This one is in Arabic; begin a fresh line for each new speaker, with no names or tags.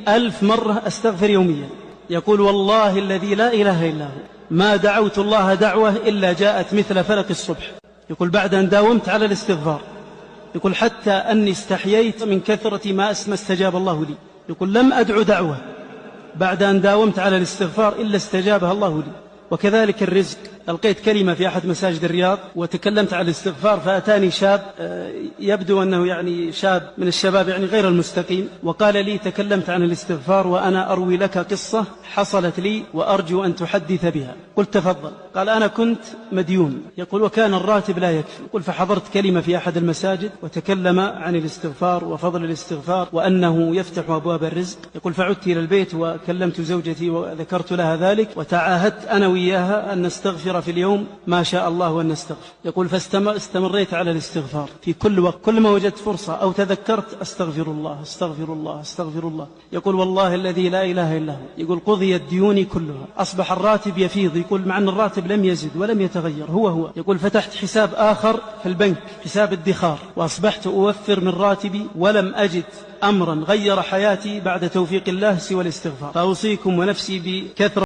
1000 مرة أستغفر يوميا. يقول والله الذي لا إله إلا هو ما دعوت الله دعوة إلا جاءت مثل فلك الصبح. يقول بعد أن داومت على الاستغفار، يقول حتى أني استحييت من كثرة ما استجاب الله لي. يقول لم أدعو دعوة بعد أن داومت على الاستغفار إلا استجابها الله لي. وكذلك الرزق. ألقيت كلمة في أحد مساجد الرياض وتكلمت عن الاستغفار، فأتاني شاب يبدو أنه يعني شاب من الشباب يعني غير المستقيم، وقال لي تكلمت عن الاستغفار وأنا أروي لك قصة حصلت لي وأرجو أن تحدث بها. قلت تفضل. قال أنا كنت مديون، يقول وكان الراتب لا يكفي. يقول فحضرت كلمة في أحد المساجد وتكلم عن الاستغفار وفضل الاستغفار وأنه يفتح أبواب الرزق. يقول فعدت إلى البيت وكلمت زوجتي وذكرت لها ذلك، وتعاهدت أنا وإياها أن نستغفر في اليوم ما شاء الله وأن نستغفر. يقول فاستمريت على الاستغفار في كل وقت، كل ما وجدت فرصة أو تذكرت أستغفر الله أستغفر الله أستغفر الله. يقول والله الذي لا إله إلا هو، يقول قضيت ديوني كلها، أصبح الراتب يفيض. يقول مع أن الراتب لم يزد ولم يتغير هو. يقول فتحت حساب آخر في البنك، حساب الادخار، وأصبحت أوفر من راتبي ولم أجد أمرا غير حياتي بعد توفيق الله سوى الاستغفار. فأوصيكم ونفسي بكثرة